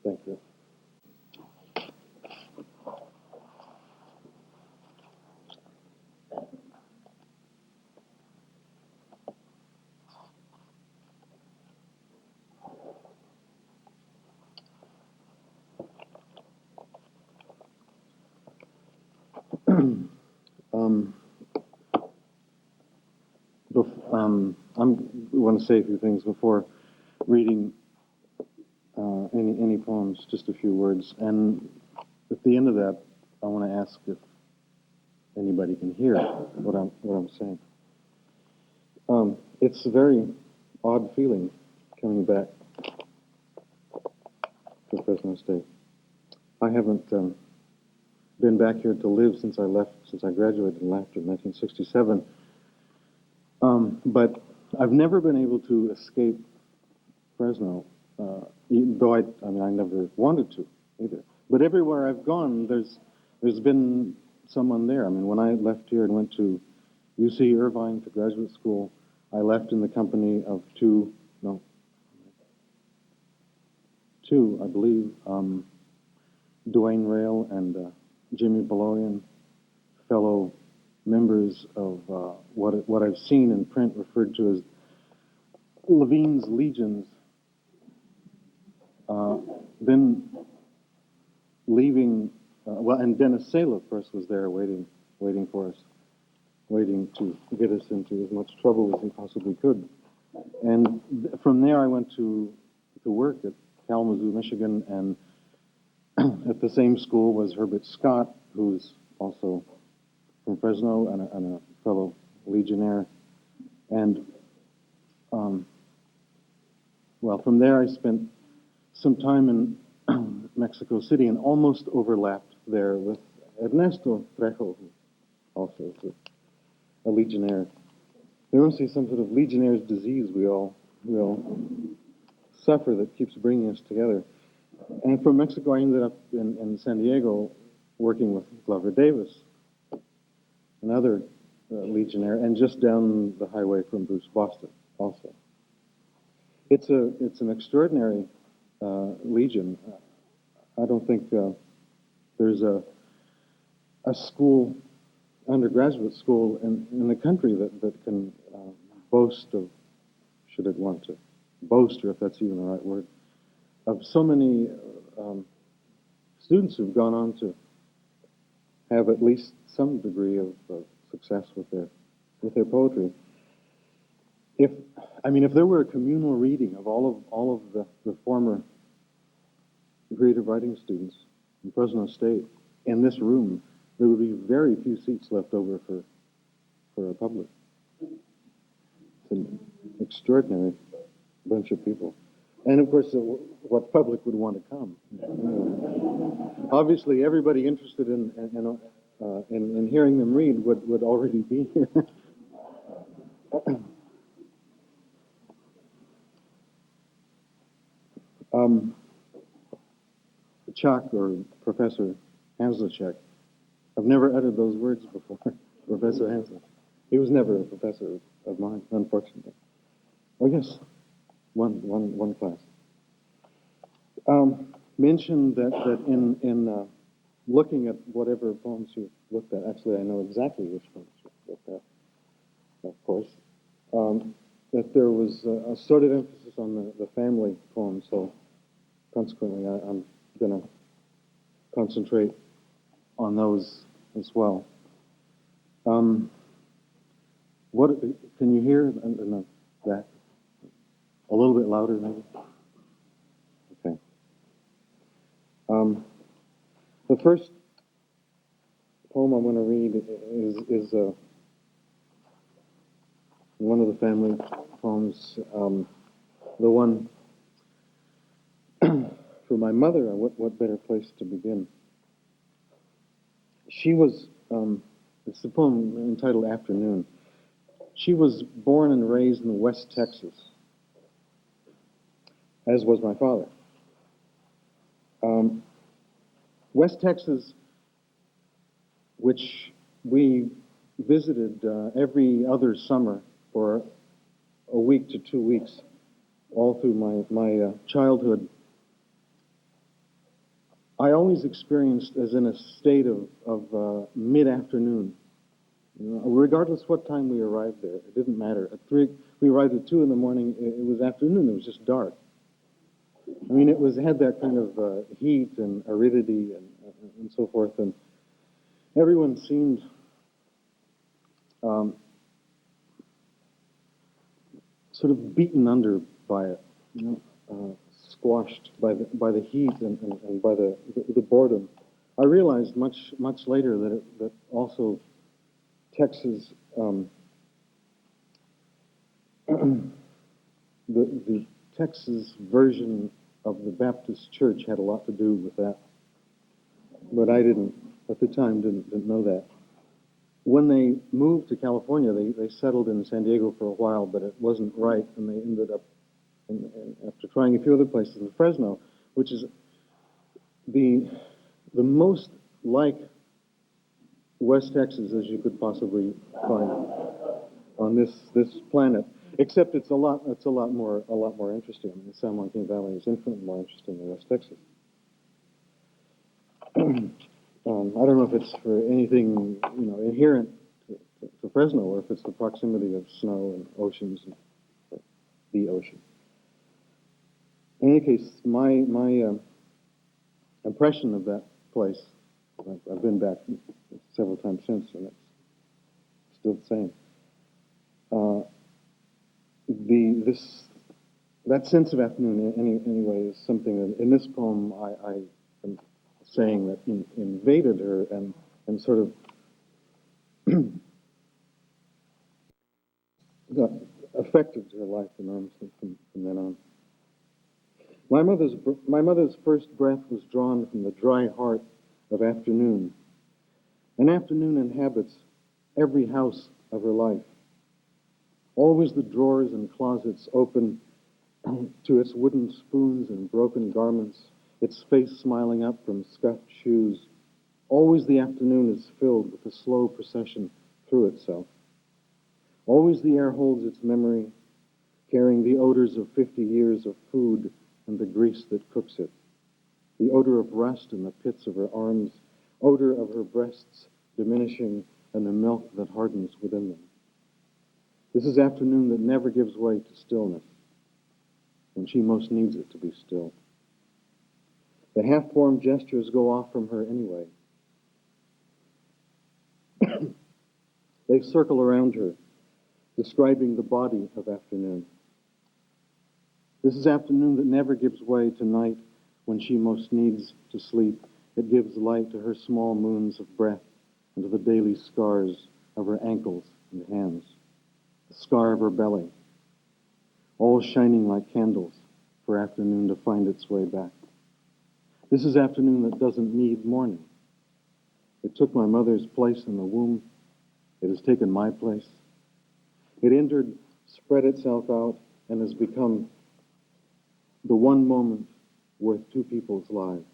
Thank you. um, I want to say a few things before reading any poems, just a few words. And at the end of that, I want to ask if anybody can hear what I'm saying. It's a very odd feeling coming back to Fresno State. I haven't been back here to live since I graduated and left in 1967. But I've never been able to escape Fresno, though I never wanted to either. But everywhere I've gone, there's been someone there. I mean, when I left here and went to UC Irvine for graduate school, I left in the company of two, I believe, Dwayne Rail and Jimmy Beloyan, fellow members of what I've seen in print referred to as Levine's Legions. Then leaving, and Dennis Sale, of course, was there waiting for us, waiting to get us into as much trouble as he possibly could. And from there, I went to work at Kalamazoo, Michigan, and at the same school was Herbert Scott, who's also from Fresno and a fellow Legionnaire. And, from there I spent some time in Mexico City and almost overlapped there with Ernesto Trejo, who also is a Legionnaire. There must be some sort of Legionnaire's disease we all suffer that keeps bringing us together. And from Mexico, I ended up in San Diego working with Glover Davis, another Legionnaire, and just down the highway from Bruce Boston also. It's an extraordinary Legion. I don't think there's a school, undergraduate school in the country that can boast of, should it want to boast, or if that's even the right word, of so many students who've gone on to have at least some degree of success with their poetry. If there were a communal reading of all of the former creative writing students in Fresno State in this room, there would be very few seats left over for a public. It's an extraordinary bunch of people. And of course, what public would want to come? Obviously, everybody interested in hearing them read would already be here. Chuck, or Professor Hanslechek, I've never uttered those words before. Professor Hanslechek. He was never a professor of mine, unfortunately. Oh yes, one class. Mentioned that in looking at whatever poems you looked at, actually I know exactly which poems you looked at, of course, that there was a sort of emphasis on the family poems, so consequently I'm going to concentrate on those as well. What can you hear in that? A little bit louder, maybe? Okay. The first poem I'm going to read is one of the family poems, the one for my mother. What better place to begin? She was, it's the poem entitled Afternoon. She was born and raised in West Texas, as was my father. West Texas, which we visited every other summer for a week to 2 weeks, all through my childhood, I always experienced as in a state of mid-afternoon. Regardless what time we arrived there, it didn't matter. At 3, we arrived at 2 in the morning. It was afternoon. It was just dark. I mean, had that kind of heat and aridity and so forth, and everyone seemed sort of beaten under by it, squashed by the heat and by the boredom. I realized much later that also Texas, the Texas version of the Baptist Church had a lot to do with that, but I didn't at the time didn't know that. When they moved to California, they settled in San Diego for a while, but it wasn't right, and they ended up, after trying a few other places, in Fresno, which is the most like West Texas as you could possibly find on this planet. Except it's a lot more interesting. I mean, the San Joaquin Valley is infinitely more interesting than West Texas. I don't know if it's for anything inherent to Fresno, or if it's the proximity of snow and oceans and the ocean. In any case, my impression of that place, I've been back several times since, and it's still the same. That sense of afternoon, anyway, is something that in this poem I am saying that invaded her and sort of affected her life enormously from then on. My mother's first breath was drawn from the dry heart of afternoon. And afternoon inhabits every house of her life. Always the drawers and closets open to its wooden spoons and broken garments, its face smiling up from scuffed shoes. Always the afternoon is filled with a slow procession through itself. Always the air holds its memory, carrying the odors of 50 years of food and the grease that cooks it. The odor of rust in the pits of her arms, odor of her breasts diminishing, and the milk that hardens within them. This is afternoon that never gives way to stillness, when she most needs it to be still. The half-formed gestures go off from her anyway. They circle around her, describing the body of afternoon. This is afternoon that never gives way to night when she most needs to sleep. It gives light to her small moons of breath and to the daily scars of her ankles and hands, the scar of her belly, all shining like candles for afternoon to find its way back. This is afternoon that doesn't need morning. It took my mother's place in the womb. It has taken my place. It entered, spread itself out, and has become the one moment worth two people's lives.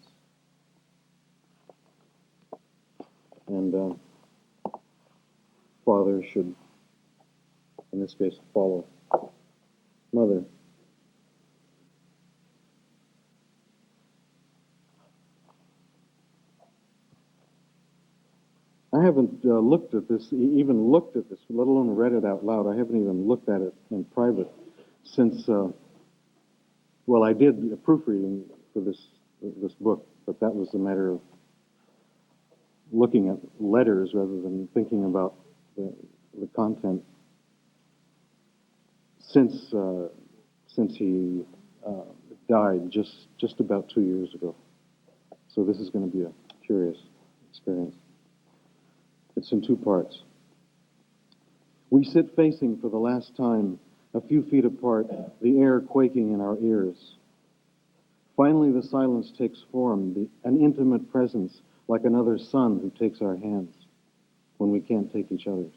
And father should, in this case, follow mother. I haven't looked at this, let alone read it out loud. I haven't even looked at it in private since, I did a proofreading for this book, but that was a matter of looking at letters rather than thinking about the content. Since he died just about 2 years ago. So this is going to be a curious experience. It's in two parts. We sit facing for the last time, a few feet apart, the air quaking in our ears. Finally, the silence takes form, an intimate presence like another son who takes our hands when we can't take each other's.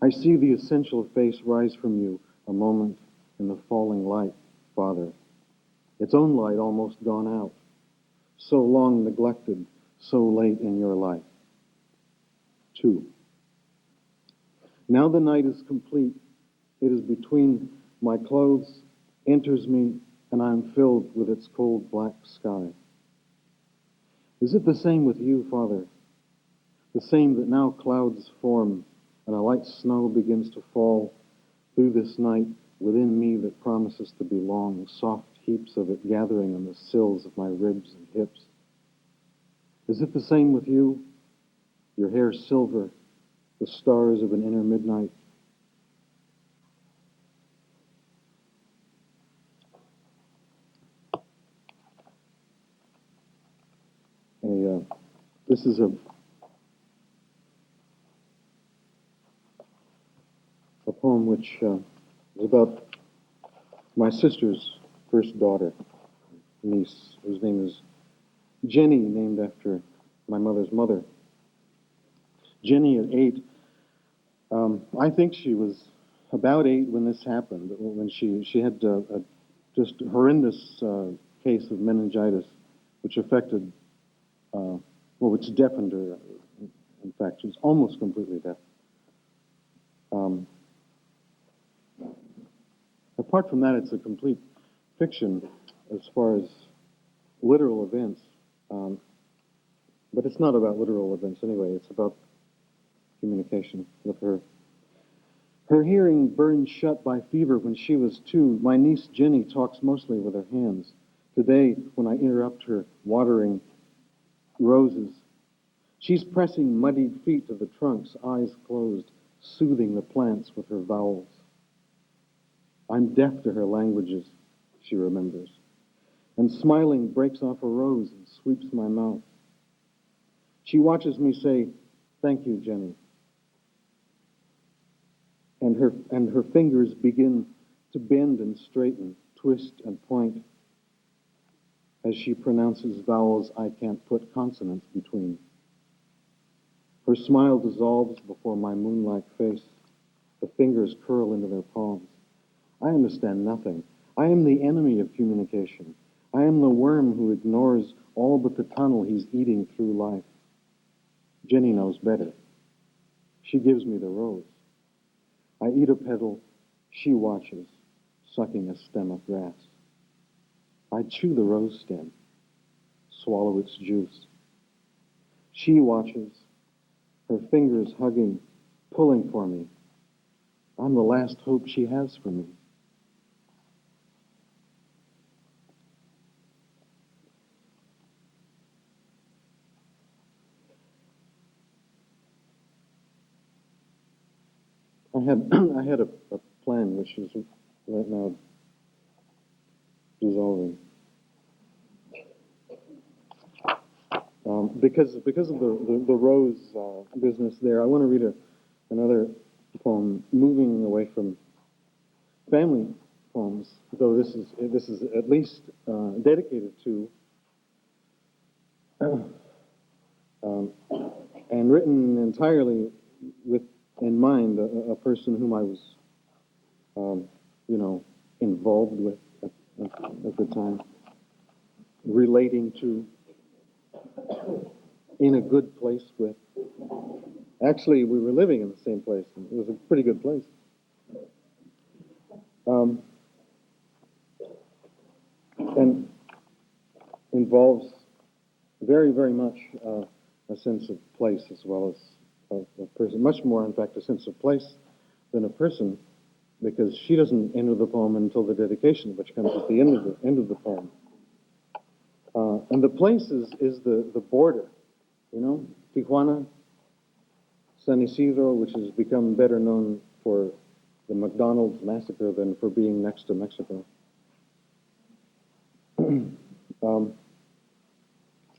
I see the essential face rise from you a moment in the falling light, Father. Its own light almost gone out. So long neglected, so late in your life. 2. Now the night is complete. It is between my clothes, enters me, and I am filled with its cold black sky. Is it the same with you, Father? The same that now clouds form and a light snow begins to fall through this night within me that promises to be long, soft heaps of it gathering on the sills of my ribs and hips? Is it the same with you? Your hair silver, the stars of an inner midnight. This is a poem which is about my sister's first daughter, niece, whose name is Jenny, named after my mother's mother. Jenny at 8, I think she was about 8 when this happened, when she had a just horrendous case of meningitis, which affected, which deafened her. In fact, she was almost completely deaf. Apart from that, it's a complete fiction as far as literal events. But it's not about literal events anyway. It's about communication with her. Her hearing burned shut by fever when she was 2. My niece Jenny talks mostly with her hands. Today, when I interrupt her watering roses, she's pressing muddied feet to the trunks, eyes closed, soothing the plants with her vowels. I'm deaf to her languages, she remembers, and smiling breaks off a rose and sweeps my mouth. She watches me say, "Thank you, Jenny." And her fingers begin to bend and straighten, twist and point, as she pronounces vowels I can't put consonants between. Her smile dissolves before my moonlight face. The fingers curl into their palms. I understand nothing. I am the enemy of communication. I am the worm who ignores all but the tunnel he's eating through life. Jenny knows better. She gives me the rose. I eat a petal. She watches, sucking a stem of grass. I chew the rose stem, swallow its juice. She watches, her fingers hugging, pulling for me. I'm the last hope she has for me. I had a plan which is right now dissolving. Because of the rose business there, I want to read another poem, moving away from family poems, though this is at least dedicated to and written entirely with in mind a person whom I was involved with at the time, relating to, in a good place with. Actually, we were living in the same place, and it was a pretty good place. And involves very, very much a sense of place as well as a person. Much more, in fact, a sense of place than a person, because she doesn't enter the poem until the dedication, which comes at the end of the poem. And the place is the border, Tijuana, San Isidro, which has become better known for the McDonald's massacre than for being next to Mexico.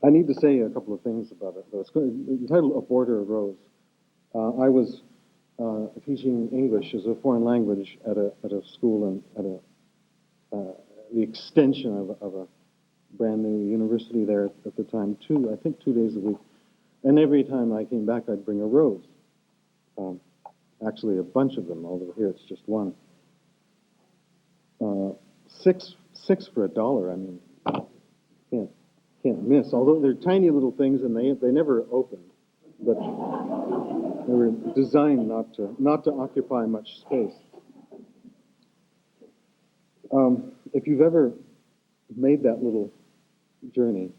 I need to say a couple of things about it, though. It's entitled A Border Rose. I was teaching English as a foreign language at a school and at the extension of a brand new university there at the time, I think 2 days a week. And every time I came back, I'd bring a rose. Actually, a bunch of them, although here it's just one. Six for $1. I mean, can't miss. Although they're tiny little things and they never opened, but they were designed not to occupy much space. If you've ever made that little journey,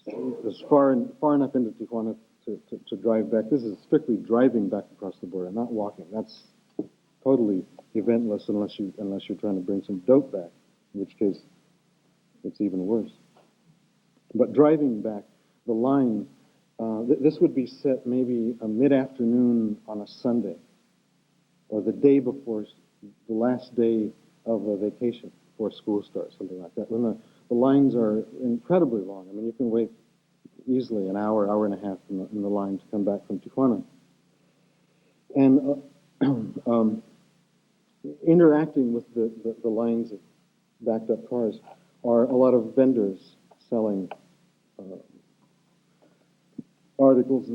is far enough into Tijuana to drive back. This is strictly driving back across the border, not walking. That's totally eventless unless you're trying to bring some dope back, in which case it's even worse. But driving back, the line, this would be set maybe a mid-afternoon on a Sunday, or the day before, the last day of a vacation before school starts, something like that. When the lines are incredibly long. I mean, you can wait easily an hour, hour and a half in the line to come back from Tijuana. And interacting with the lines of backed up cars are a lot of vendors selling articles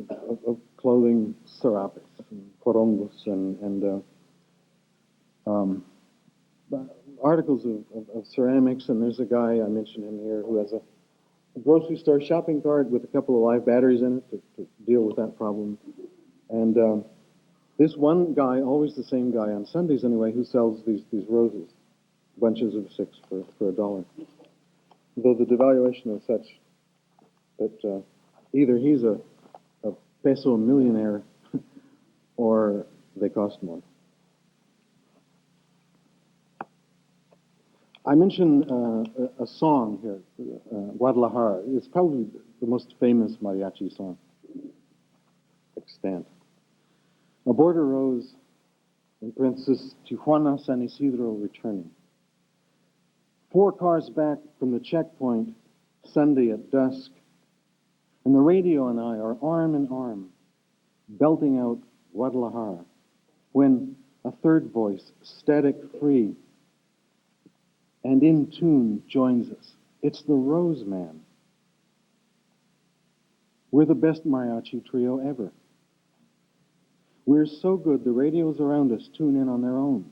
of clothing, serapes, and corongos, and articles of ceramics. And there's a guy, I mentioned him here, who has a grocery store shopping cart with a couple of live batteries in it to deal with that problem. And this one guy, always the same guy on Sundays anyway, who sells these roses, bunches of 6 for $1. Though the devaluation is such that either he's a peso millionaire or they cost more. I mentioned a song here, Guadalajara. It's probably the most famous mariachi song extant. A border rose, in parenthesis, Tijuana, San Isidro returning. 4 cars back from the checkpoint, Sunday at dusk, and the radio and I are arm in arm, belting out Guadalajara, when a third voice, static free, and in tune, joins us. It's the Rose Man. We're the best mariachi trio ever. We're so good, the radios around us tune in on their own.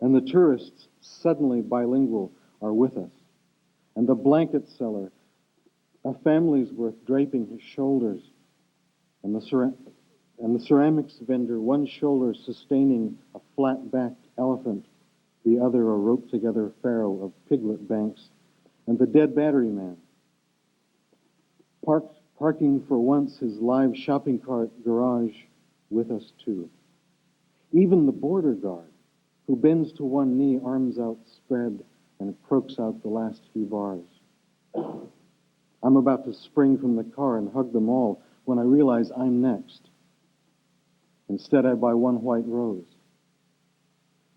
And the tourists, suddenly bilingual, are with us. And the blanket seller, a family's worth draping his shoulders. And the ceramics vendor, one shoulder sustaining a flat-backed elephant, the other a roped-together pharaoh of piglet banks. And the dead battery man, parking for once his live shopping cart garage with us too. Even the border guard, who bends to one knee, arms outspread, and croaks out the last few bars. I'm about to spring from the car and hug them all when I realize I'm next. Instead, I buy one white rose.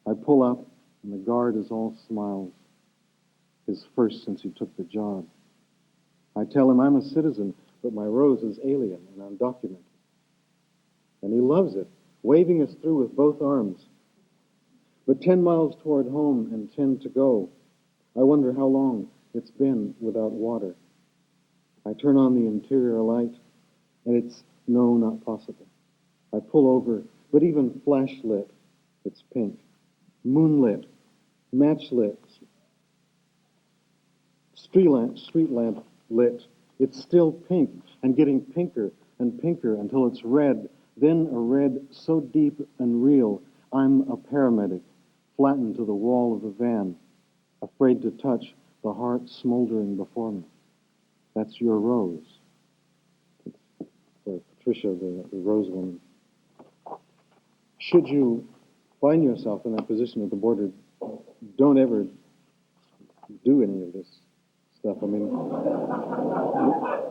I pull up, and the guard is all smiles, his first since he took the job. I tell him I'm a citizen, but my rose is alien and undocumented. And he loves it, waving us through with both arms. But 10 miles toward home and 10 to go, I wonder how long it's been without water. I turn on the interior light, and it's no, not possible. I pull over, but even flashlit, it's pink. Moonlit, matchlit, street lamp lit. It's still pink and getting pinker and pinker until it's red. Then a red so deep and real, I'm a paramedic, flattened to the wall of the van, afraid to touch the heart smoldering before me. That's your rose. For Patricia, the rose woman. Should you find yourself in that position at the border, don't ever do any of this stuff. I mean,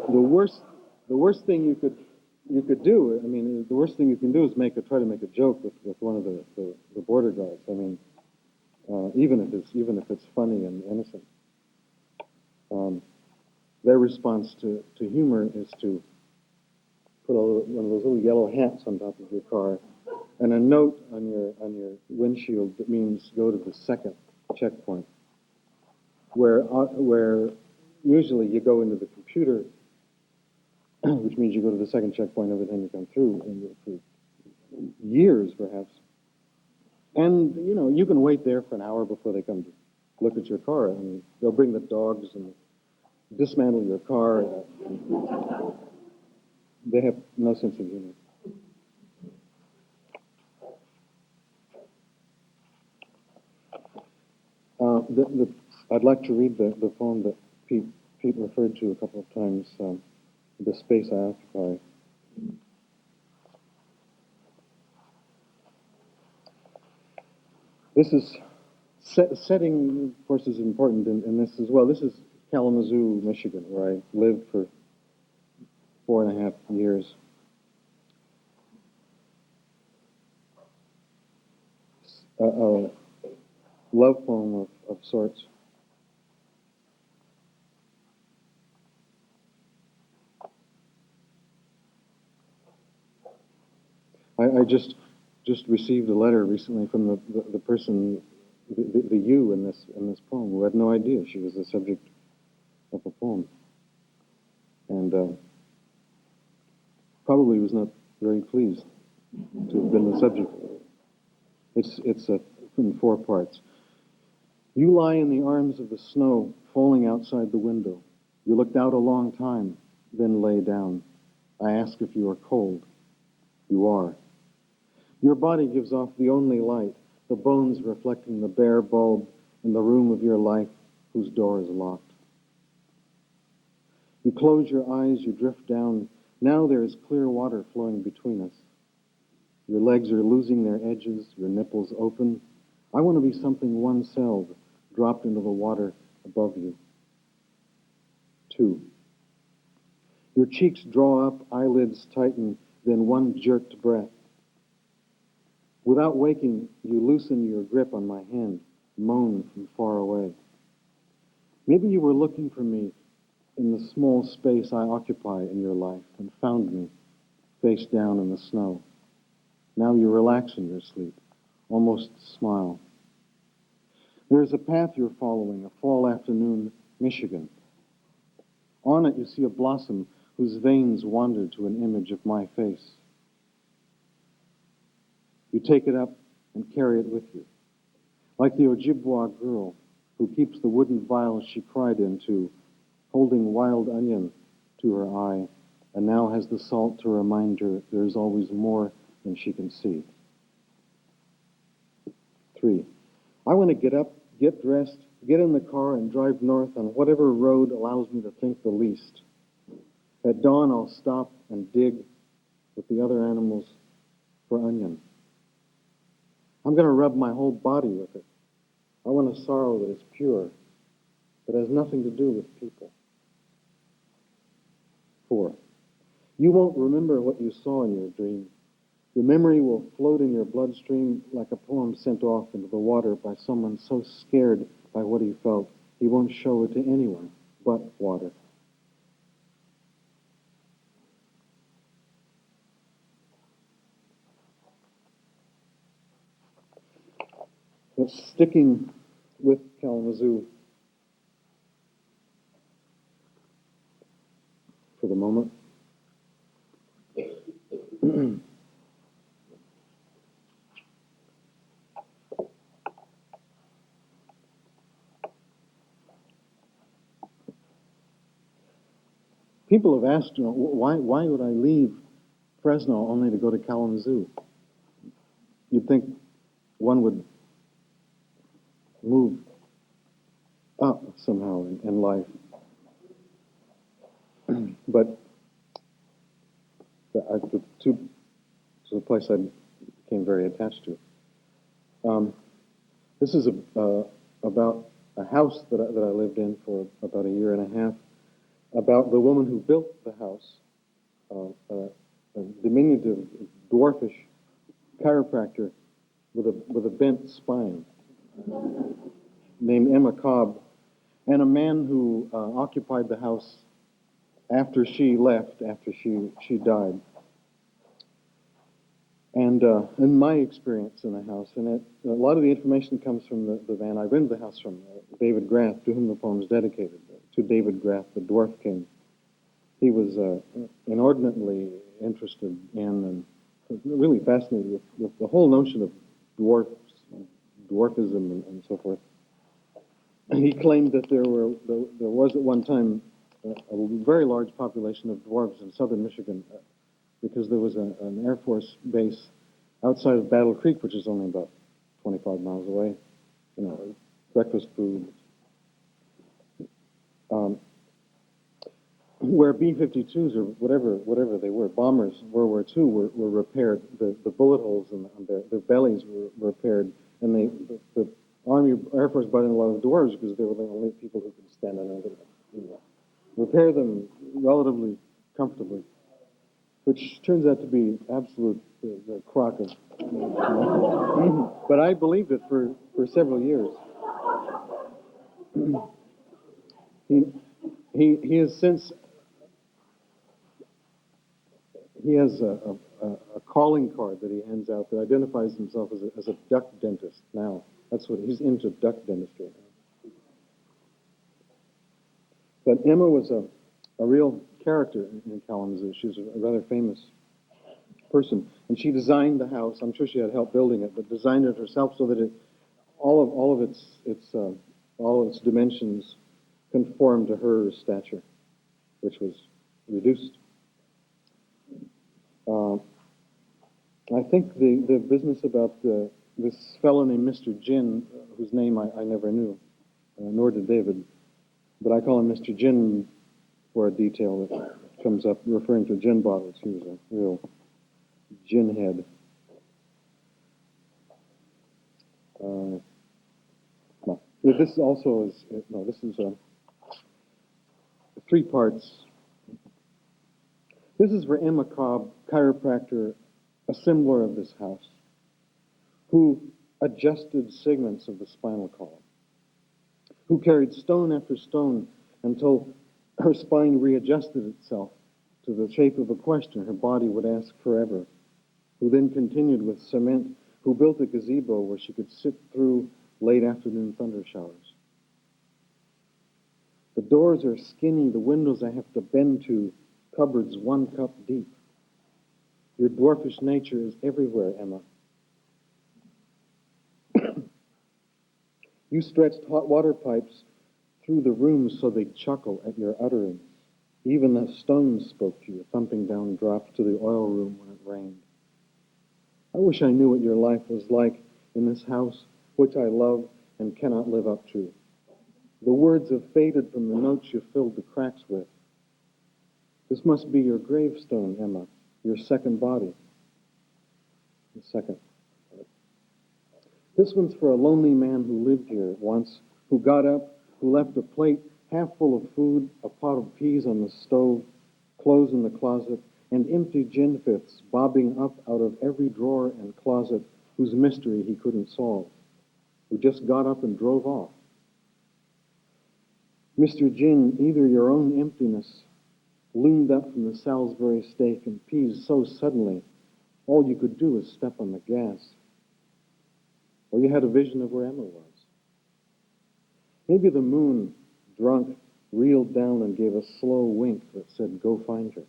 the worst thing you could do. I mean, the worst thing you can do is try to make a joke with one of the border guards. I mean, even if it's funny and innocent. Their response to humor is to put one of those little yellow hats on top of your car, and a note on your windshield that means go to the second checkpoint, where usually you go into the computer, which means you go to the second checkpoint every time you come through, and for years perhaps. And you can wait there for an hour before they come to look at your car, and they'll bring the dogs and dismantle your car. They have no sense of humor. I'd like to read the poem that Pete Pete referred to a couple of times, the space I occupy. This is setting, of course, is important in this as well. This is Kalamazoo, Michigan, where I lived for 4.5 years. A love poem of sorts. I just received a letter recently from the person, the you in this poem, who had no idea she was the subject of a poem, and probably was not very pleased to have been the subject. It's in 4 parts. You lie in the arms of the snow, falling outside the window. You looked out a long time, then lay down. I ask if you are cold. You are. Your body gives off the only light, the bones reflecting the bare bulb in the room of your life whose door is locked. You close your eyes, you drift down. Now there is clear water flowing between us. Your legs are losing their edges, your nipples open. I want to be something one-celled, dropped into the water above you. 2. Your cheeks draw up, eyelids tighten, then one jerked breath. Without waking, you loosen your grip on my hand, moan from far away. Maybe you were looking for me in the small space I occupy in your life and found me, face down in the snow. Now you relax in your sleep, almost smile. There is a path you're following, a fall afternoon, Michigan. On it you see a blossom whose veins wander to an image of my face. You take it up and carry it with you, like the Ojibwa girl who keeps the wooden vial she cried into, holding wild onion to her eye, and now has the salt to remind her there is always more than she can see. 3. I want to get up, get dressed, get in the car, and drive north on whatever road allows me to think the least. At dawn, I'll stop and dig with the other animals for onion. I'm going to rub my whole body with it. I want a sorrow that is pure, that has nothing to do with people. 4. You won't remember what you saw in your dream. Your memory will float in your bloodstream like a poem sent off into the water by someone so scared by what he felt, he won't show it to anyone but water. But sticking with Kalamazoo for the moment. People have asked, why would I leave Fresno only to go to Kalamazoo? You'd think one would move up somehow in life. But the place I became very attached to. This is about a house that I lived in for about 1.5 years, about the woman who built the house, a diminutive, dwarfish chiropractor with a bent spine named Emma Cobb, and a man who occupied the house after she left, after she died. And in my experience in the house, and a lot of the information comes from the van I rented the house from, David Graff, to whom the poem is dedicated, to David Graff, the Dwarf King. He was inordinately interested in and really fascinated with the whole notion of dwarfism and so forth. And he claimed that there was at one time a very large population of dwarves in southern Michigan, because there was an Air Force base outside of Battle Creek, which is only about 25 miles away. Breakfast food. where B-52s or whatever they were, bombers, World War II, were repaired. The bullet holes in their bellies were repaired, and the Army, Air Force brought in a lot of dwarves because they were the only people who could stand on them, repair them relatively comfortably, which turns out to be absolute the crock of. But I believed it for several years. He has since. He has a calling card that he hands out that identifies himself as a duck dentist now. That's what he's into, duck dentistry now. But Emma was a real character in Kalamazoo. She was a rather famous person, and she designed the house. I'm sure she had help building it, but designed it herself so that all of its dimensions conformed to her stature, which was reduced. I think the business about this fellow named Mr. Gin, whose name I never knew, nor did David, but I call him Mr. Gin for a detail that comes up referring to gin bottles. He was a real gin head. This also is, this is 3 parts. This is for Emma Cobb, chiropractor, assembler of this house, who adjusted segments of the spinal column, who carried stone after stone until her spine readjusted itself to the shape of a question her body would ask forever, who then continued with cement, who built a gazebo where she could sit through late afternoon thunder showers. The doors are skinny, the windows I have to bend to, cupboards 1 cup deep. Your dwarfish nature is everywhere, Emma. You stretched hot water pipes through the rooms so they'd chuckle at your utterings. Even the stones spoke to you, thumping down drops to the oil room when it rained. I wish I knew what your life was like in this house, which I love and cannot live up to. The words have faded from the notes you filled the cracks with. This must be your gravestone, Emma, your second body. The second. This one's for a lonely man who lived here once, who got up, who left a plate half full of food, a pot of peas on the stove, clothes in the closet, and empty gin fifths bobbing up out of every drawer and closet whose mystery he couldn't solve, who just got up and drove off. Mr. Gin, either your own emptiness loomed up from the Salisbury steak and peas so suddenly, all you could do was step on the gas. Or you had a vision of where Emma was. Maybe the moon, drunk, reeled down and gave a slow wink that said, go find her.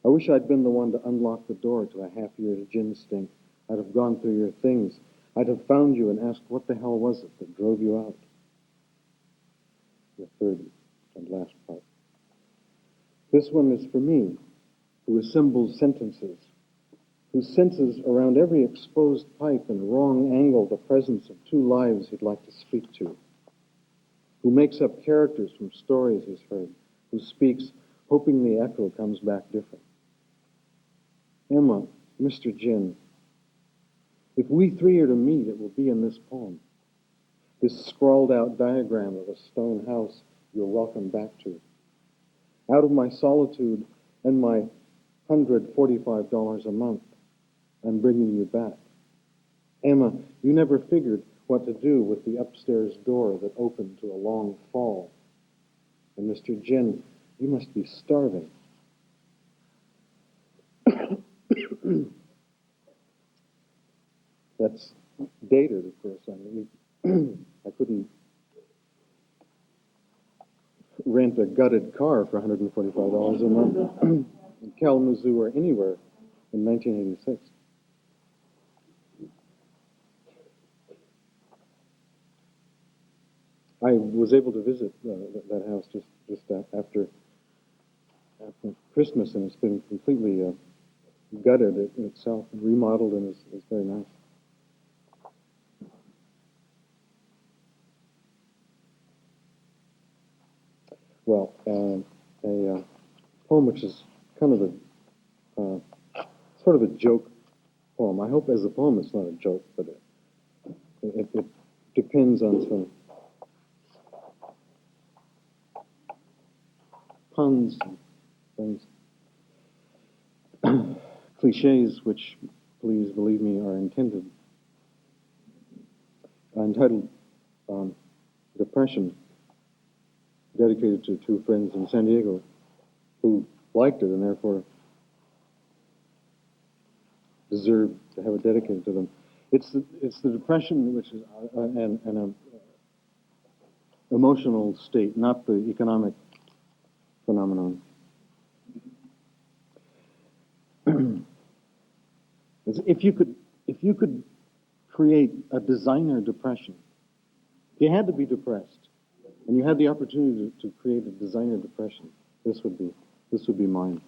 I wish I'd been the one to unlock the door to a half-year's gin stink. I'd have gone through your things. I'd have found you and asked what the hell was it that drove you out. The third and last part. This one is for me, who assembles sentences, who senses around every exposed pipe and wrong angle the presence of 2 lives he'd like to speak to, who makes up characters from stories he's heard, who speaks hoping the echo comes back different. Emma, Mr. Gin, if we 3 are to meet, it will be in this poem, this scrawled-out diagram of a stone house you're welcome back to. Out of my solitude and my $145 a month, I'm bringing you back. Emma, you never figured what to do with the upstairs door that opened to a long fall. And Mr. Gin, you must be starving. That's dated, of course. I mean, I couldn't rent a gutted car for $145 a month in Kalamazoo or anywhere in 1986. I was able to visit that house just after Christmas, and it's been completely gutted itself and remodeled, and it's very nice. Well, a poem which is kind of sort of a joke poem. I hope as a poem it's not a joke, but it depends on some puns and things, cliches, which, please believe me, are intended. Entitled Depression, dedicated to two friends in San Diego who liked it and therefore deserve to have it dedicated to them. It's the depression, which is an emotional state, not the economic phenomenon. If you could create a designer depression, if you had to be depressed, and you had the opportunity to create a designer depression, this would be mine.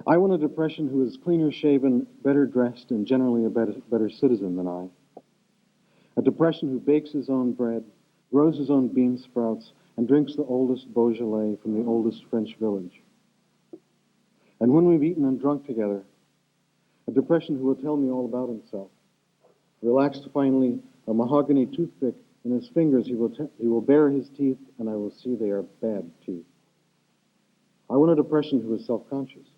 I want a depression who is cleaner shaven, better dressed, and generally a better citizen than I. A depression who bakes his own bread, grows his own bean sprouts, and drinks the oldest Beaujolais from the oldest French village. And when we've eaten and drunk together, a depression who will tell me all about himself. Relaxed finally, a mahogany toothpick in his fingers, he will bare his teeth, and I will see they are bad teeth. I want a depression who is self-conscious.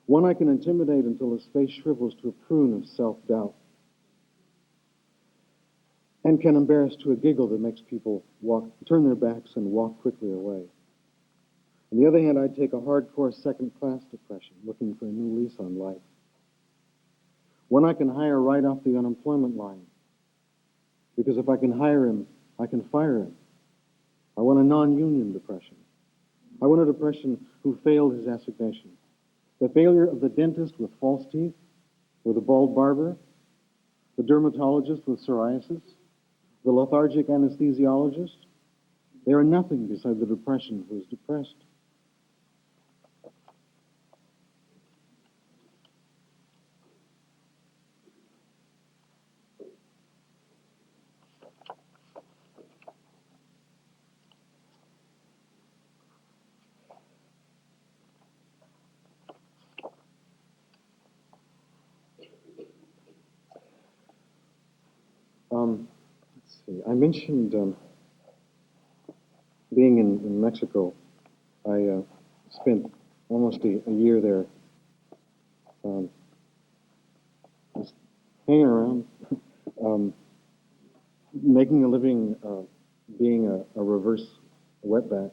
One I can intimidate until his face shrivels to a prune of self-doubt, and can embarrass to a giggle that makes people turn their backs and walk quickly away. On the other hand, I'd take a hardcore second-class depression, looking for a new lease on life. One I can hire right off the unemployment line, because if I can hire him, I can fire him. I want a non-union depression. I want a depression who failed his assignation. The failure of the dentist with false teeth, or the bald barber, the dermatologist with psoriasis, the lethargic anesthesiologist, they are nothing beside the depression who is depressed. Let's see. I mentioned being in Mexico. I spent almost a year there, just hanging around, making a living, being a reverse wetback.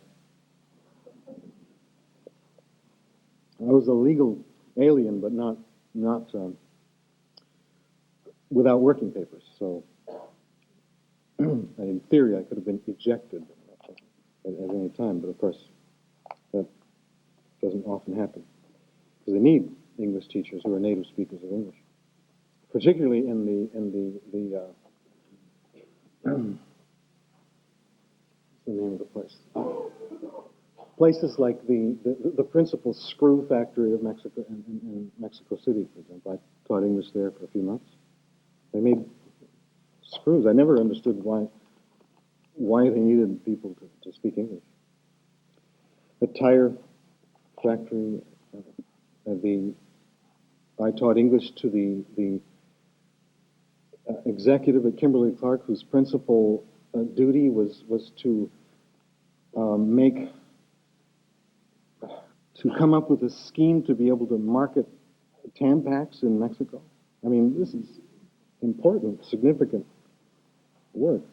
I was a legal alien, but not without working papers. So, in theory, I could have been ejected at any time. But of course, that doesn't often happen because they need English teachers who are native speakers of English, particularly in the what's the name of the place? Places like the principal screw factory of Mexico in Mexico City, for example. I taught English there for a few months. They made screws. I never understood why they needed people to speak English. The tire factory. I taught English to the executive at Kimberly-Clark, whose principal duty was to come up with a scheme to be able to market Tampax in Mexico. I mean, this is important, significant work.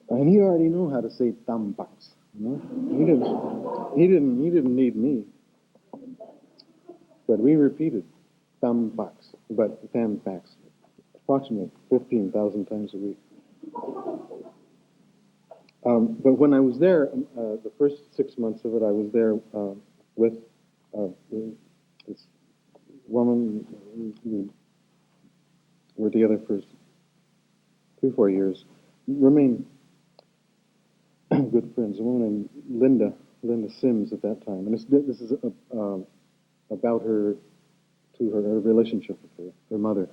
And he already knew how to say Tampax. You know? He didn't need me. But we repeated Tampax, approximately 15,000 times a week. But when I was there, the first 6 months of it, I was there with this woman. We were together for 3-4 years. Remained good friends. A woman named Linda Sims at that time. And this is about her relationship with her mother.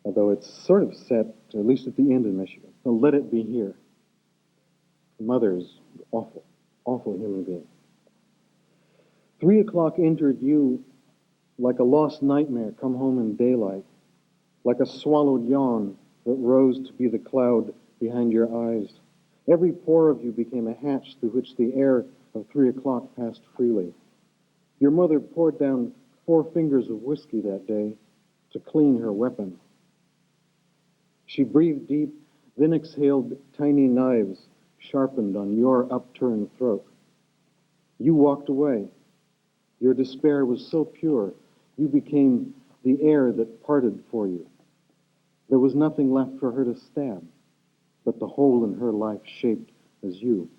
Although it's sort of set, at least at the end in Michigan. So let it be here. mother's awful, awful human being. 3 o'clock entered you like a lost nightmare come home in daylight, like a swallowed yawn that rose to be the cloud behind your eyes. Every pore of you became a hatch through which the air of 3 o'clock passed freely. Your mother poured down 4 fingers of whiskey that day to clean her weapon. She breathed deep, then exhaled tiny knives sharpened on your upturned throat. You walked away. Your despair was so pure, you became the air that parted for you. There was nothing left for her to stab, but the hole in her life shaped as you.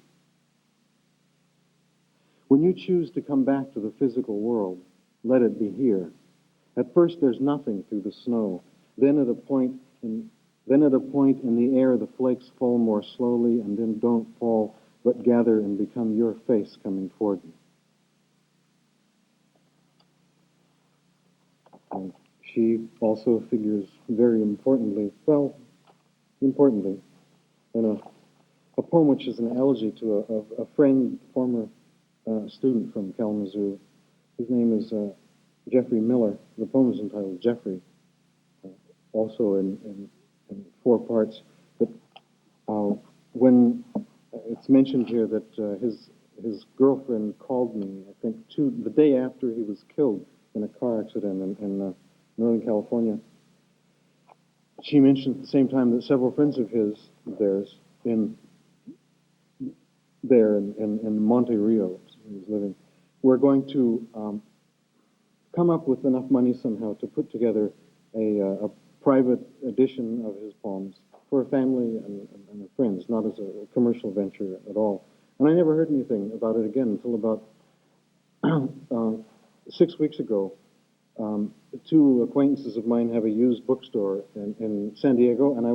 When you choose to come back to the physical world, let it be here. At first there's nothing through the snow. Then at a point in the air the flakes fall more slowly and then don't fall, but gather and become your face coming toward you. And she also figures very importantly, in a poem which is an elegy to a friend, former student from Kalamazoo. His name is Jeffrey Miller. The poem is entitled Jeffrey, also in 4 parts. But when it's mentioned here that his girlfriend called me, I think, the day after he was killed in a car accident in Northern California. She mentioned at the same time that several friends of theirs in Monte Rio, he was living, were going to come up with enough money somehow to put together a private edition of his poems for a family and friends, not as a commercial venture at all. And I never heard anything about it again until about 6 weeks ago. 2 acquaintances of mine have a used bookstore in San Diego, and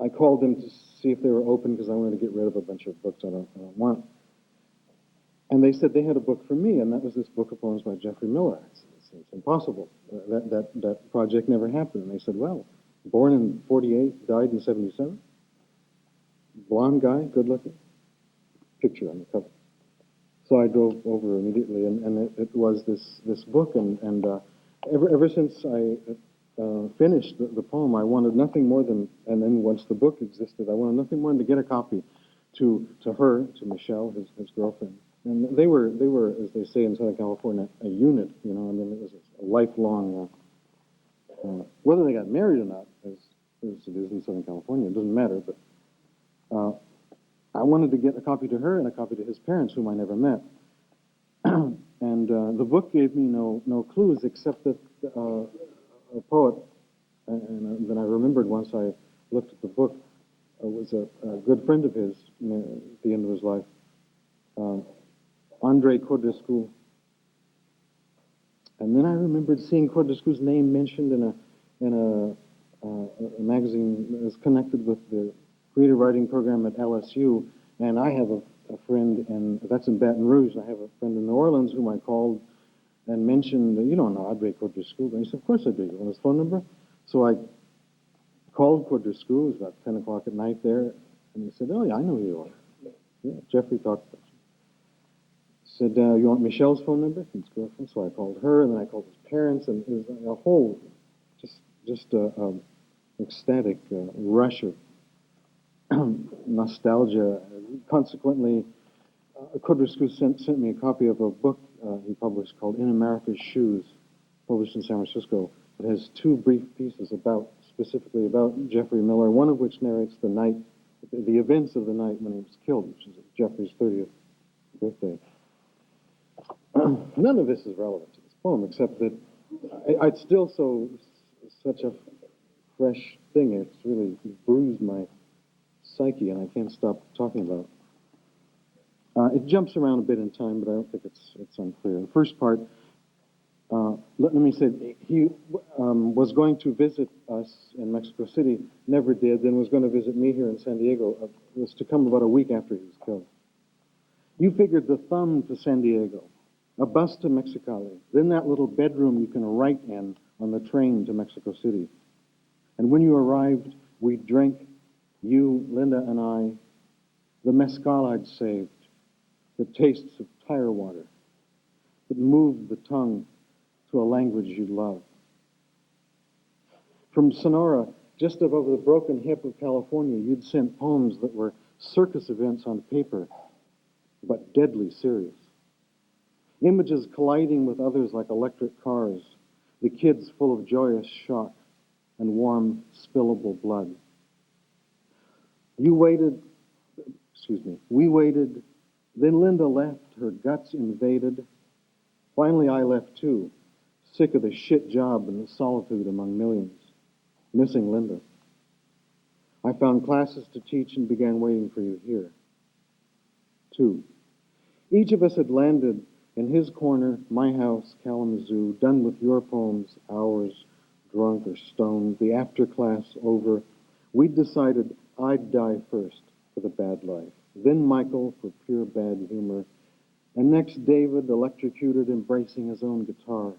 I called them to see if they were open because I wanted to get rid of a bunch of books I don't want. And they said they had a book for me, and that was this book of poems by Jeffrey Miller. I said, it's impossible. That project never happened. And they said, well, born in 48, died in 77, blonde guy, good looking, picture on the cover. So I drove over immediately, and it was this book, and ever since I finished the poem, I wanted nothing more than, and then once the book existed, I wanted nothing more than to get a copy to her, to Michelle, his girlfriend. And they were, as they say in Southern California, a unit, you know. I mean, it was a lifelong, whether they got married or not, as it is in Southern California, it doesn't matter, but I wanted to get a copy to her and a copy to his parents, whom I never met. And the book gave me no clues except that a poet, and then I remembered once I looked at the book, was a good friend of his at the end of his life, André Cordescu. And then I remembered seeing Cordescu's name mentioned in a magazine that was connected with the creative writing program at LSU, and I have a friend, and that's in Baton Rouge. I have a friend in New Orleans whom I called and mentioned, you don't know André Cordescu? And he said, of course I do. You want his phone number? So I called Cordescu. It was about 10 o'clock at night there, and he said, oh, yeah, I know who you are. Yeah, Jeffrey talked about you. Said, you want Michelle's phone number? His girlfriend. So I called her, and then I called his parents, and it was a whole, just ecstatic rush of nostalgia. Consequently, Cordescu sent me a copy of a book he published called In America's Shoes, published in San Francisco. It has 2 brief pieces specifically about Jeffrey Miller, one of which narrates the events of the night when he was killed, which is Jeffrey's 30th birthday. None of this is relevant to this poem, except that it's still such a fresh thing. It's really bruised my psyche, and I can't stop talking about it. It jumps around a bit in time, but I don't think it's unclear. The first part, let me say, he was going to visit us in Mexico City, never did, then was going to visit me here in San Diego. Was to come about a week after he was killed. You figured the thumb to San Diego, a bus to Mexicali, then that little bedroom you can write in on the train to Mexico City. And when you arrived, we drank, you, Linda, and I, the mezcal I'd saved, the tastes of tire water that moved the tongue to a language you love. From Sonora, just above the broken hip of California, you'd sent poems that were circus events on paper, but deadly serious. Images colliding with others like electric cars, the kids full of joyous shock and warm, spillable blood. We waited, then Linda left, her guts invaded. Finally, I left too, sick of the shit job and the solitude among millions, missing Linda. I found classes to teach and began waiting for you here. 2. Each of us had landed in his corner, my house, Kalamazoo, done with your poems, ours, drunk or stoned, the after class over. We'd decided I'd die first for the bad life, then Michael for pure bad humor, and next David, electrocuted, embracing his own guitar.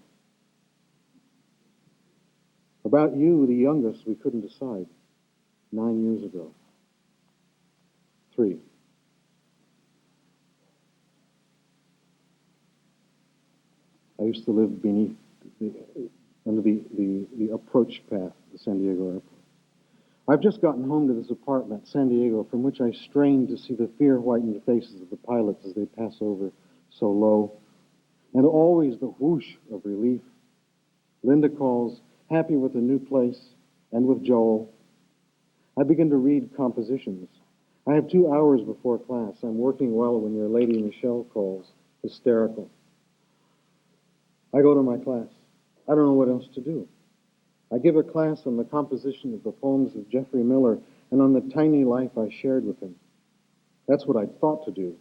About you, the youngest, we couldn't decide 9 years ago. 3. I used to live beneath under the approach path of the San Diego airport. I've just gotten home to this apartment, San Diego, from which I strained to see the fear-whitened faces of the pilots as they pass over so low, and always the whoosh of relief. Linda calls, happy with the new place and with Joel. I begin to read compositions. I have 2 hours before class. I'm working well when your Lady Michelle calls, hysterical. I go to my class. I don't know what else to do. I give a class on the composition of the poems of Jeffrey Miller and on the tiny life I shared with him. That's what I thought to do,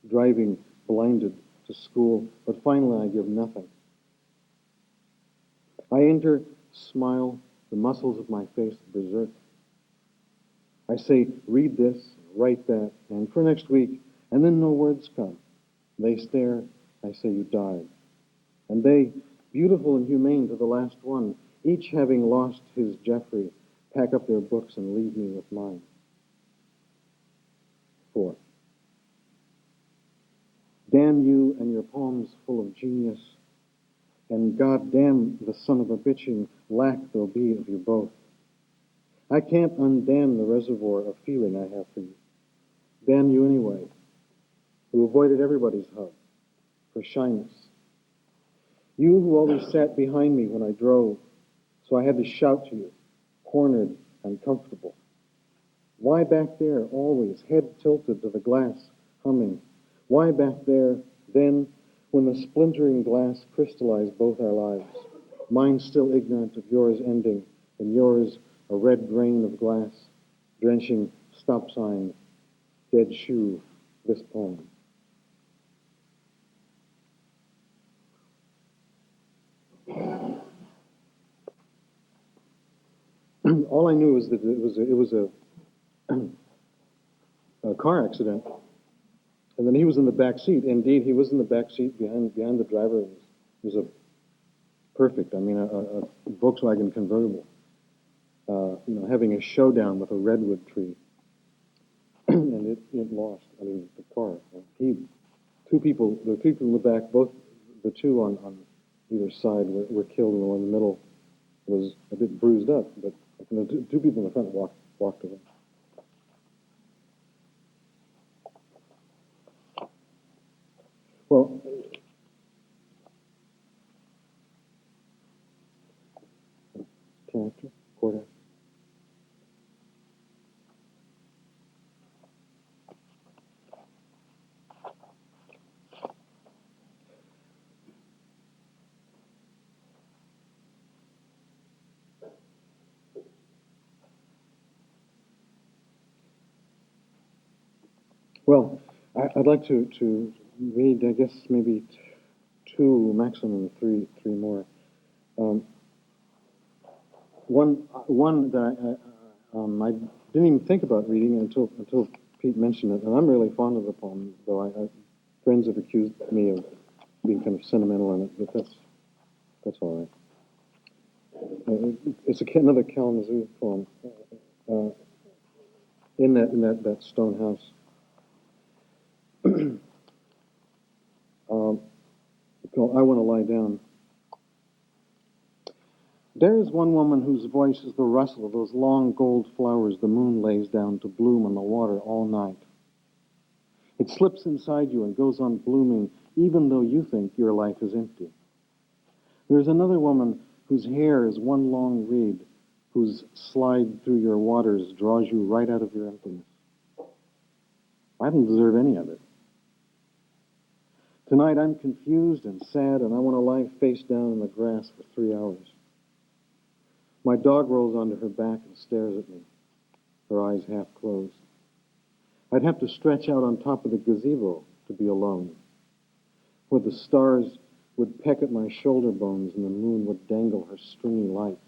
driving blinded to school, but finally I give nothing. I enter, smile, the muscles of my face berserk. I say, read this, write that, and for next week, and then no words come. They stare, I say, you died. And they, beautiful and humane to the last one, each having lost his Jeffrey, pack up their books and leave me with mine. 4. Damn you and your poems full of genius, and goddamn the son of a bitching lack there'll be of you both. I can't undam the reservoir of feeling I have for you. Damn you anyway, who avoided everybody's hug for shyness. You who always sat behind me when I drove, so I had to shout to you, cornered, uncomfortable. Why back there, always, head tilted to the glass, humming? Why back there, then, when the splintering glass crystallized both our lives, mine still ignorant of yours ending, and yours a red rain of glass, drenching stop sign, dead shoe, this poem. All I knew was that it was a car accident, and then he was in the back seat. Indeed, he was in the back seat behind the driver. It was a perfect, a Volkswagen convertible. Having a showdown with a redwood tree, and it lost. The car. Two people in the back, both the two on either side were killed, and the one in the middle was a bit bruised up, but the two people in the front walked away. Well, character, court actor. Well, I'd like to read, I guess, maybe 2, maximum 3 more. One that I didn't even think about reading until Pete mentioned it, and I'm really fond of the poem, though friends have accused me of being kind of sentimental in it, but that's all right. It's another Kalamazoo poem in that stone house. called I Want to Lie Down. There is one woman whose voice is the rustle of those long gold flowers the moon lays down to bloom on the water all night. It slips inside you and goes on blooming even though you think your life is empty. There's another woman whose hair is one long reed, whose slide through your waters draws you right out of your emptiness. I don't deserve any of it. Tonight I'm confused and sad, and I want to lie face down in the grass for 3 hours. My dog rolls onto her back and stares at me, her eyes half closed. I'd have to stretch out on top of the gazebo to be alone, where the stars would peck at my shoulder bones and the moon would dangle her stringy light.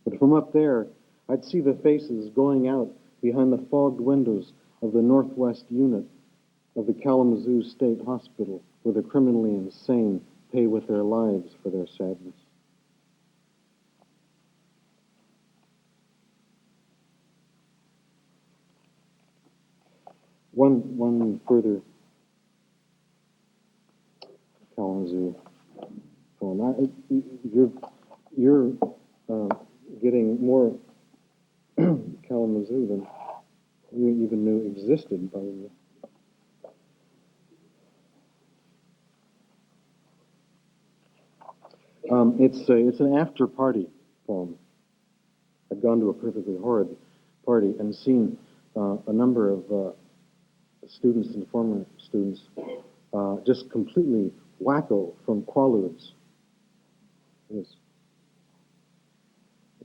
But from up there, I'd see the faces going out behind the fogged windows of the Northwest Unit of the Kalamazoo State Hospital, where the criminally insane pay with their lives for their sadness. One further Kalamazoo poem. You're getting more Kalamazoo than you even knew existed, probably. It's an after party poem. I'd gone to a perfectly horrid party and seen a number of students and former students just completely wacko from Quaaludes. It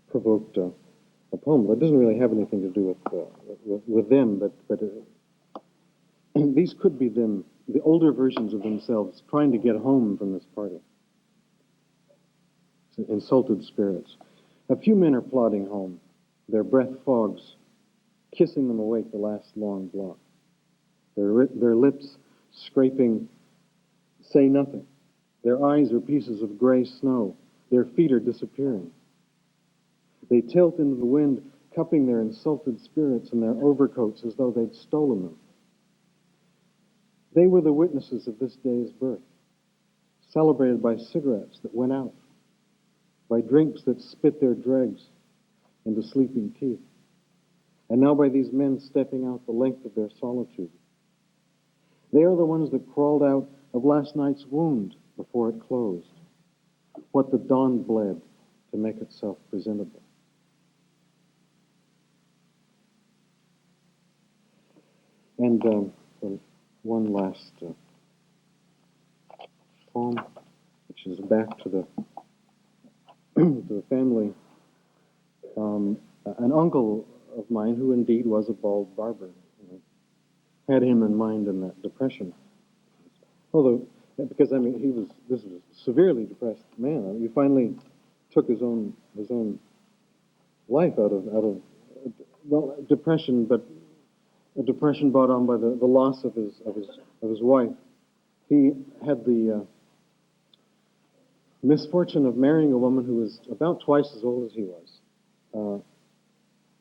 provoked a poem that doesn't really have anything to do with them, but these could be them, the older versions of themselves, trying to get home from this party. Insulted spirits. A few men are plodding home, their breath fogs, kissing them awake the last long block. Their lips scraping, say nothing. Their eyes are pieces of gray snow. Their feet are disappearing. They tilt into the wind, cupping their insulted spirits in their overcoats as though they'd stolen them. They were the witnesses of this day's birth, celebrated by cigarettes that went out, by drinks that spit their dregs into sleeping teeth, and now by these men stepping out the length of their solitude. They are the ones that crawled out of last night's wound before it closed, what the dawn bled to make itself presentable. And one last poem, which is back to the to the family. An uncle of mine, who indeed was a bald barber, had him in mind in that depression. Although, because this was a severely depressed man. He finally took his own life out of depression, but a depression brought on by the loss of his wife. He had the misfortune of marrying a woman who was about twice as old as he was.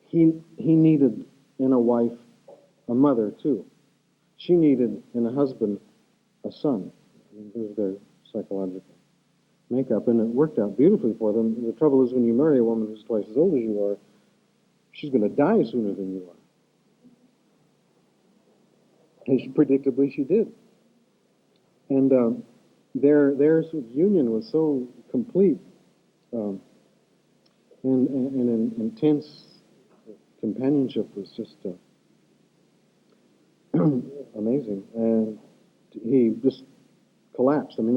He needed in a wife a mother too. She needed in a husband a son. It was their psychological makeup, and it worked out beautifully for them. The trouble is, when you marry a woman who's twice as old as you are, she's going to die sooner than you are. And predictably, she did. And their sort of union was so complete, and an intense companionship was just amazing. And he just collapsed. I mean,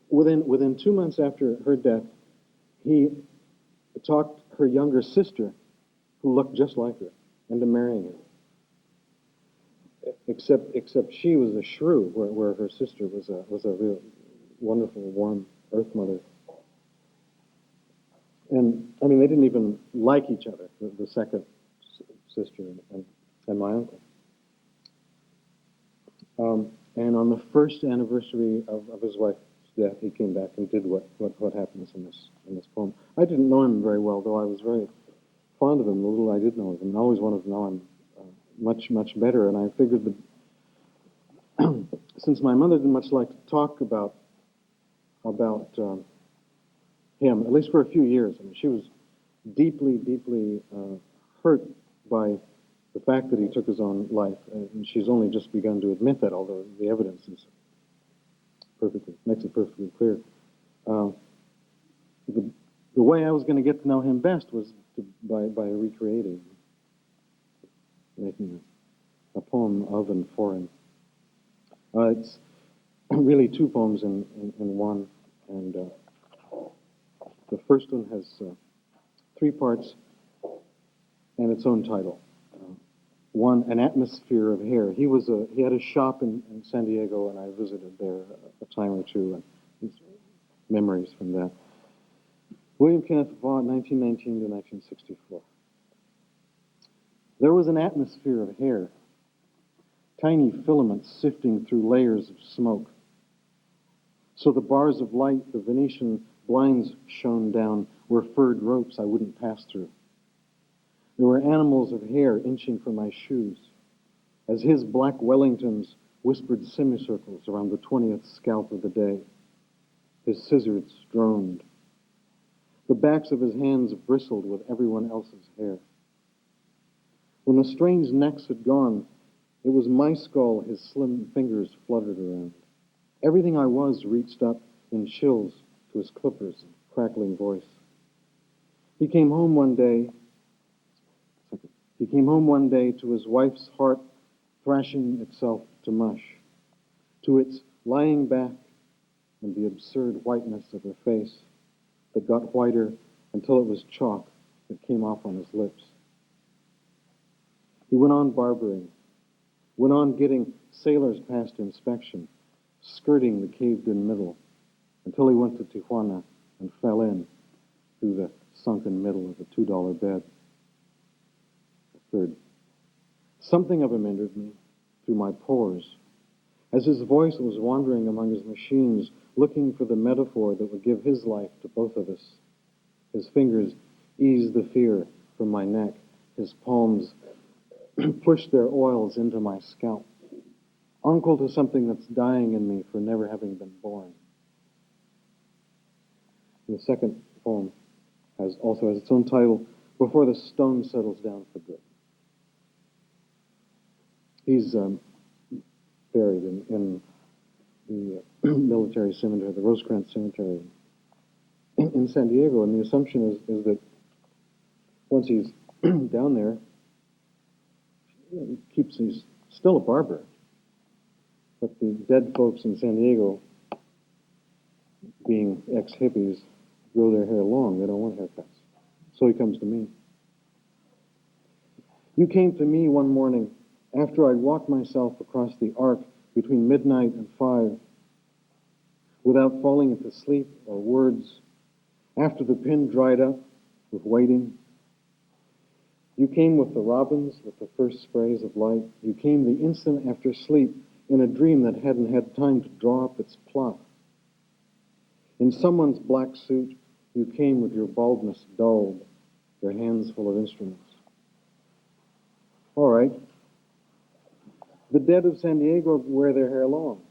within 2 months after her death, he talked her younger sister, who looked just like her, into marrying him. Except she was a shrew, where her sister was a real wonderful, warm earth mother. And I mean, they didn't even like each other, the second sister and my uncle. And on the first anniversary of his wife's death, he came back and did what happens in this poem. I didn't know him very well, though I was very fond of him. The little I did know of him, and always wanted to know him much better. And I figured since my mother didn't much like to talk about him, at least for a few years. I mean, she was deeply, deeply hurt by the fact that he took his own life, and she's only just begun to admit that, although the evidence is makes it perfectly clear. The way I was going to get to know him best was by recreating, making a poem of and for him. It's really two poems in one, and the first one has three parts and its own title. One, An Atmosphere of Hair. He had a shop in San Diego, and I visited there a time or two, and his memories from that. William Kenneth Vaughn, 1919 to 1964. There was an atmosphere of hair, tiny filaments sifting through layers of smoke. So the bars of light, the Venetian blinds shone down, were furred ropes I wouldn't pass through. There were animals of hair inching for my shoes, as his black Wellingtons whispered semicircles around the 20th scalp of the day. His scissors droned. The backs of his hands bristled with everyone else's hair. When the strange necks had gone, it was my skull his slim fingers fluttered around. Everything I was reached up in chills to his clippers and crackling voice. He came home one day to his wife's heart thrashing itself to mush, to its lying back and the absurd whiteness of her face that got whiter until it was chalk that came off on his lips. He went on barbering, went on getting sailors past inspection, skirting the caved-in middle, until he went to Tijuana and fell in through the sunken middle of a $2 bed. Third, something of him entered me through my pores, as his voice was wandering among his machines, looking for the metaphor that would give his life to both of us. His fingers eased the fear from my neck. His palms pushed their oils into my scalp. Uncle to something that's dying in me for never having been born. And the second poem also has its own title, Before the Stone Settles Down for Good. He's buried in the military cemetery, the Rosecrans Cemetery in San Diego, and the assumption is that once he's down there, he's still a barber, but the dead folks in San Diego, being ex-hippies, grow their hair long. They don't want haircuts. So he comes to me. You came to me one morning after I'd walked myself across the arc between midnight and 5, without falling into sleep or words, after the pin dried up with waiting. You came with the robins, with the first sprays of light. You came the instant after sleep in a dream that hadn't had time to draw up its plot. In someone's black suit, you came with your baldness dulled, your hands full of instruments. All right. The dead of San Diego wear their hair long.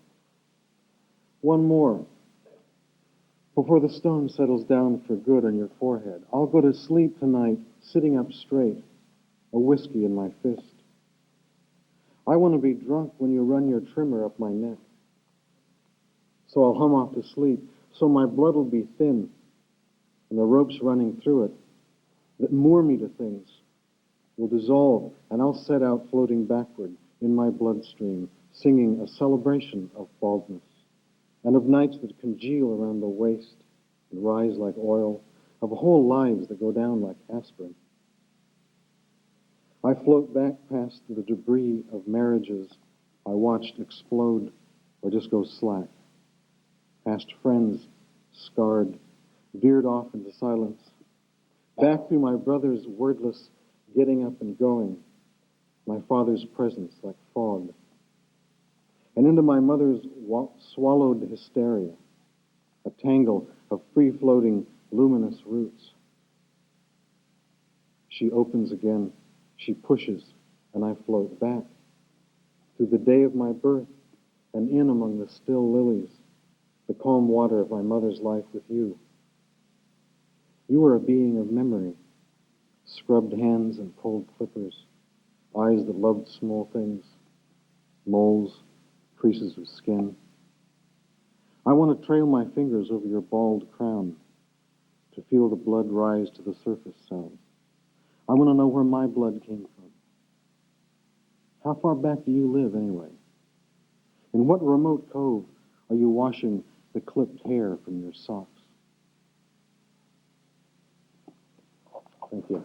One more. Before the stone settles down for good on your forehead, I'll go to sleep tonight, sitting up straight, a whiskey in my fist. I want to be drunk when you run your trimmer up my neck. So I'll hum off to sleep, so my blood will be thin, and the ropes running through it that moor me to things will dissolve, and I'll set out floating backward in my bloodstream, singing a celebration of baldness, and of nights that congeal around the waist and rise like oil, of whole lives that go down like aspirin. I float back past the debris of marriages I watched explode or just go slack, past friends scarred, veered off into silence, back through my brother's wordless getting up and going, my father's presence like fog, and into my mother's swallowed hysteria, a tangle of free-floating, luminous roots. She opens again, she pushes, and I float back through the day of my birth, and in among the still lilies, the calm water of my mother's life with you. You were a being of memory, scrubbed hands and pulled clippers, eyes that loved small things, moles, creases of skin. I want to trail my fingers over your bald crown, to feel the blood rise to the surface sound. I want to know where my blood came from. How far back do you live, anyway? In what remote cove are you washing the clipped hair from your socks? Thank you.